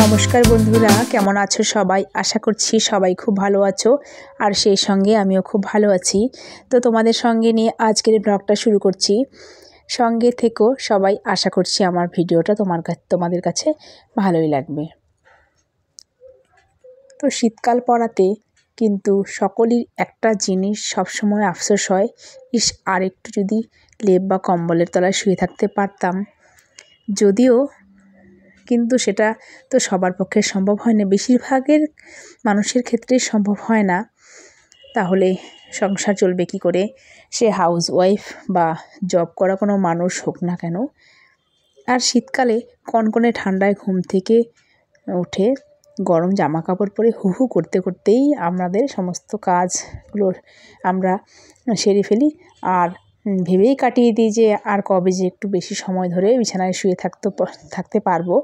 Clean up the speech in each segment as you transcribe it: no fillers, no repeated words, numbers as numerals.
নমস্কার বন্ধুরা, কেমন আছো সবাই? আশা করছি সবাই খুব ভালো আছো, আর সেই সঙ্গে আমিও খুব ভালো আছি। তো তোমাদের সঙ্গে নিয়ে আজকের ব্লগটা শুরু করছি। সঙ্গে থেকো সবাই, আশা করছি আমার ভিডিওটা তোমাদের কাছে ভালোই লাগবে। তো শীতকাল পড়াতে কিন্তু সকলেরই একটা জিনিস সবসময় আফসোস হয়, আর একটু যদি লেপ বা কম্বলের তলায় শুয়ে থাকতে পারতাম। যদিও কিন্তু সেটা তো সবার পক্ষে সম্ভব হয় না, বেশিরভাগের মানুষের ক্ষেত্রেই সম্ভব হয় না। তাহলে সংসার চলবে কী করে? সে হাউসওয়াইফ বা জব করা কোনো মানুষ হোক না কেন। আর শীতকালে কনকনে ঠান্ডায় ঘুম থেকে উঠে গরম জামা কাপড় পরে হু হু করতে করতেই আমাদের সমস্ত কাজগুলো আমরা সেরে ফেলি, আর ভেবেই কাটিয়ে দিই যে আর কবে যে একটু বেশি সময় ধরে বিছানায় শুয়ে থাকতে পারবো।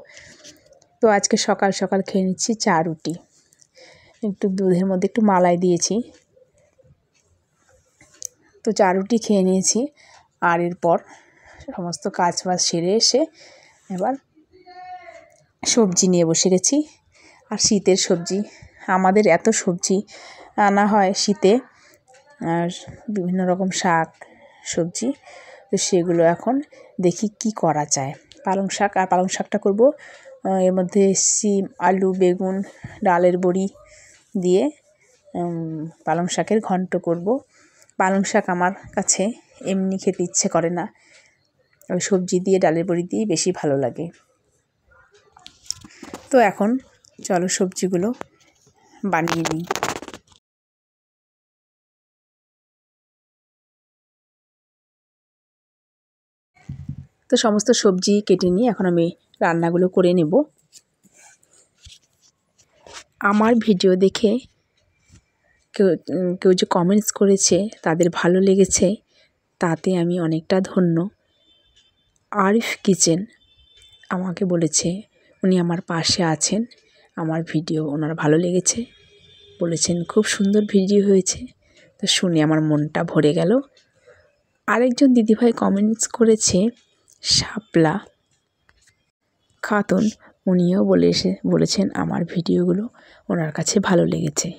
তো আজকে সকাল সকাল খেয়ে নিচ্ছি চা রুটি, একটু দুধের মধ্যে একটু মালাই দিয়েছি। তো চা রুটি খেয়ে নিয়েছি, আর এরপর সমস্ত কাজ বাজ সেরে এসে এবার সবজি নিয়ে বসে গেছি। আর শীতের সবজি, আমাদের এত সবজি আনা হয় শীতে, আর বিভিন্ন রকম শাক সবজি। তো সেগুলো এখন দেখি কি করা যায়। পালং শাকটা করব, এর মধ্যে সিম, আলু, বেগুন, ডালের বড়ি দিয়ে পালং শাকের ঘন্ট করব। পালং শাক আমার কাছে এমনি খেতে ইচ্ছে করে না, ওই সবজি দিয়ে ডালের বড়ি দিয়ে বেশি ভালো লাগে। তো এখন চলো সবজিগুলো বানিয়ে নিই। তো সমস্ত সবজি কেটে নিয়ে এখন আমি রান্নাগুলো করে নেব। আমার ভিডিও দেখে কেউ যে কমেন্টস করেছে তাদের ভালো লেগেছে, তাতে আমি অনেকটা ধন্য। আরিফ কিচেন আমাকে বলেছে, উনি আমার পাশে আছেন, আমার ভিডিও ওনার ভালো লেগেছে, বলেছেন খুব সুন্দর ভিডিও হয়েছে। তো শুনে আমার মনটা ভরে গেল। আরেকজন দিদিভাই কমেন্টস করেছে, শাপলা খাতুন, উনিও বলেছেন আমার ভিডিওগুলো ওনার কাছে ভালো লেগেছে।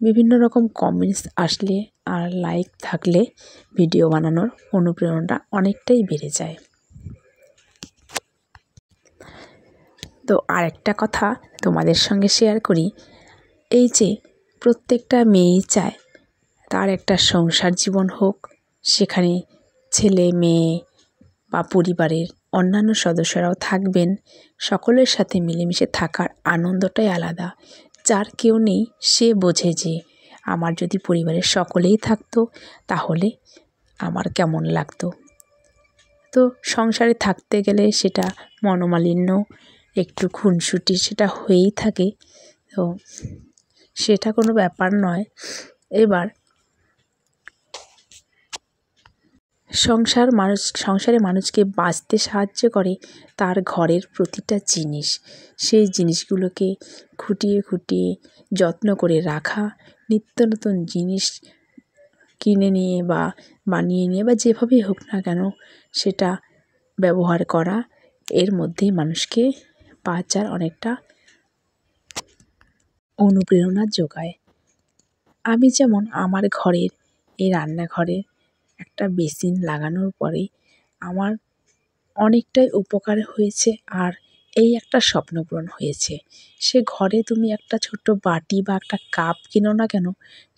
বিভিন্ন রকম কমেন্টস আসলে আর লাইক থাকলে ভিডিও বানানোর অনুপ্রেরণাটা অনেকটাই বেড়ে যায়। তো আরেকটা কথা তোমাদের সঙ্গে শেয়ার করি, এই যে প্রত্যেকটা মেয়েই চায় তার একটা সংসার জীবন হোক, সেখানে ছেলে মেয়ে বা পরিবারের অন্যান্য সদস্যরাও থাকবেন, সকলের সাথে মিলেমিশে থাকার আনন্দটাই আলাদা। যার কেউ নেই সে বোঝে যে আমার যদি পরিবারের সকলেই থাকতো তাহলে আমার কেমন লাগতো। তো সংসারে থাকতে গেলে সেটা মনোমালিন্য, একটু খুনসুটি সেটা হয়েই থাকে, তো সেটা কোনো ব্যাপার নয়। এবার সংসারে মানুষকে বাঁচতে সাহায্য করে তার ঘরের প্রতিটা জিনিস। সেই জিনিসগুলোকে খুঁটিয়ে খুঁটিয়ে যত্ন করে রাখা, নিত্য নতুন জিনিস কিনে নিয়ে বা বানিয়ে নিয়ে বা যেভাবেই হোক না কেন সেটা ব্যবহার করা, এর মধ্যেই মানুষকে বাঁচার অনেকটা অনুপ্রেরণা যোগায়। আমি যেমন আমার ঘরের এই রান্নাঘরে একটা বেসিন লাগানোর পরে আমার অনেকটাই উপকার হয়েছে, আর এই একটা স্বপ্ন পূরণ হয়েছে। সে ঘরে তুমি একটা ছোট্ট বাটি বা একটা কাপ কিনো না কেন,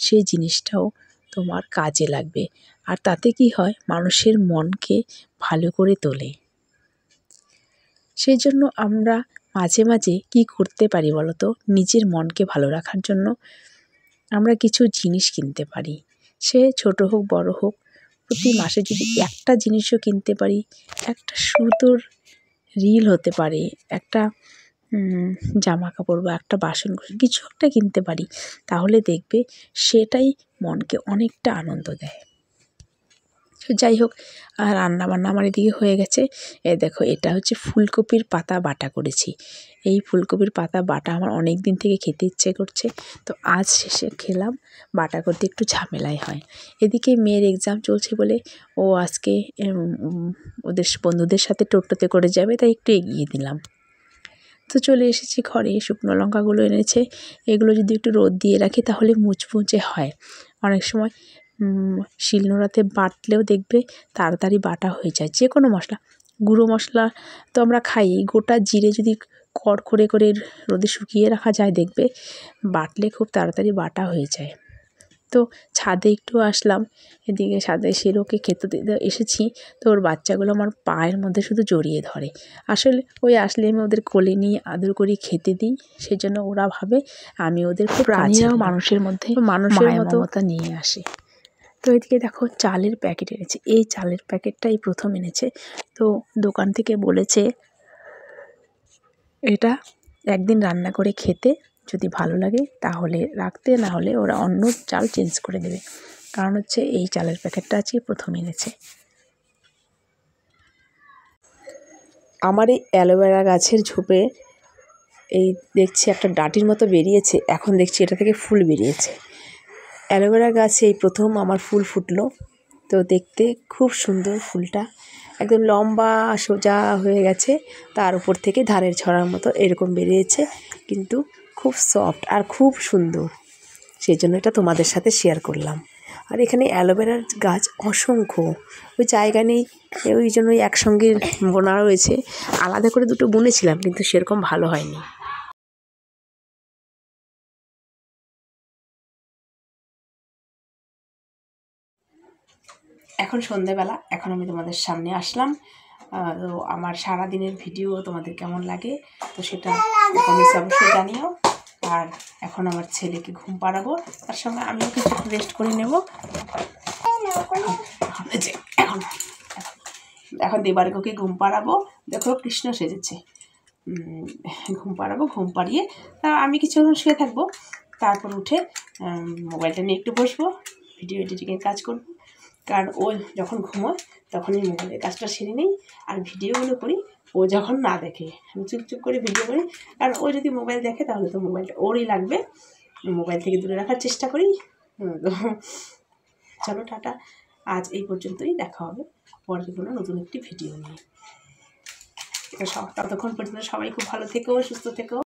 সেই জিনিসটাও তোমার কাজে লাগবে, আর তাতে কি হয়, মানুষের মনকে ভালো করে তোলে। সেই জন্য আমরা মাঝে মাঝে কী করতে পারি বলো তো, নিজের মনকে ভালো রাখার জন্য আমরা কিছু জিনিস কিনতে পারি, সে ছোট হোক বড় হোক। প্রতি মাসে যদি একটা জিনিসও কিনতে পারি, একটা সুন্দর রিল হতে পারে, একটা জামা কাপড় বা একটা বাসন কিছু একটা কিনতে পারি, তাহলে দেখবে সেটাই মনকে অনেকটা আনন্দ দেয়। যাই হোক, আর রান্নাবান্না আমার এদিকে হয়ে গেছে। দেখো, এটা হচ্ছে ফুলকপির পাতা বাটা করেছি। এই ফুলকপির পাতা বাটা আমার অনেক দিন থেকে খেতে ইচ্ছে করছে, তো আজ শেষে খেলাম। বাটা করতে একটু ঝামেলাই হয়। এদিকে মেয়ের এক্সাম চলছে বলে ও আজকে ওদের বন্ধুদের সাথে টোটোতে করে যাবে, তাই একটু এগিয়ে দিলাম। তো চলে এসেছি ঘরে, শুকনো লঙ্কাগুলো এনেছে। এগুলো যদি একটু রোদ দিয়ে রাখি তাহলে মুচমুচে হয়। অনেক সময় শিলনোড়াতে বাটলেও দেখবে তাড়াতাড়ি বাটা হয়ে যায় যে কোনো মশলা। গুঁড়ো মশলা তো আমরা খাই, গোটা জিরে যদি কড়কড়ে করে রোদে শুকিয়ে রাখা যায় দেখবে বাটলে খুব তাড়াতাড়ি বাটা হয়ে যায়। তো ছাদে একটু আসলাম, এদিকে ছাদে শিরোকে খেতে দিতে এসেছি। তো ওর বাচ্চাগুলো আমার পায়ের মধ্যে শুধু জড়িয়ে ধরে। আসলে ওই আসলে আমি ওদের কোলে নিয়ে আদর করি, খেতে দিই, সেজন্য ওরা ভাবে আমি ওদের খুব প্রাণীরাও মানুষের মধ্যে মানুষের মতো মমতা নিয়ে আসে। তো এদিকে দেখো চালের প্যাকেট এনেছে। এই চালের প্যাকেটটাই প্রথম এনেছে। তো দোকান থেকে বলেছে এটা একদিন রান্না করে খেতে, যদি ভালো লাগে তাহলে রাখতে, না হলে ওরা অন্য চাল চেঞ্জ করে দেবে। কারণ হচ্ছে এই চালের প্যাকেটটা আজকে প্রথম এনেছে। আমার এই অ্যালোভেরা গাছের ঝোপে এই দেখছি একটা ডাঁটির মতো বেরিয়েছে, এখন দেখছি এটা থেকে ফুল বেরিয়েছে। অ্যালোভেরা গাছে এই প্রথম আমার ফুল ফুটলো। তো দেখতে খুব সুন্দর, ফুলটা একদম লম্বা সোজা হয়ে গেছে, তার উপর থেকে ধানের ছড়ার মতো এরকম বেরিয়েছে, কিন্তু খুব সফট আর খুব সুন্দর। সেই জন্য এটা তোমাদের সাথে শেয়ার করলাম। আর এখানে অ্যালোভেরার গাছ অসংখ্য, ওই জায়গা নেই, ওই জন্যই একসঙ্গে বোনা রয়েছে। আলাদা করে দুটো বুনেছিলাম কিন্তু সেরকম ভালো হয়নি। এখন সন্ধেবেলা, এখন আমি তোমাদের সামনে আসলাম। তো আমার সারাদিনের ভিডিও তোমাদের কেমন লাগে তো সেটা কমেন্টসে অবশ্যই জানিও। আর এখন আমার ছেলেকে ঘুম পাড়াবো, তার সঙ্গে আমিও কিছু রেস্ট করে নেব। এখন এখন দেবার্ঘকে ঘুম পাড়াবো। দেখো কৃষ্ণ সেজেছে, ঘুম পাড়াবো। ঘুম পাড়িয়ে আমি কিছুক্ষণ শুয়ে থাকবো, তারপর উঠে মোবাইলটা নিয়ে একটু বসবো, ভিডিও এডিটিংয়ের কাজ করবো। কারণ ও যখন ঘুমোয় তখনই মোবাইলের কাজটা সেরে নিই, আর ভিডিওগুলো করি ও যখন না দেখে। আমি চুপচুপ করে ভিডিও করি, কারণ ও যদি মোবাইল দেখে তাহলে তো মোবাইলটা ওরই লাগবে। মোবাইল থেকে দূরে রাখার চেষ্টা করি। চলো টাটা, আজ এই পর্যন্তই, দেখা হবে পরের কোনো নতুন একটি ভিডিও নিয়ে। ততক্ষণ পর্যন্ত সবাই খুব ভালো থেকো, সুস্থ থেকো।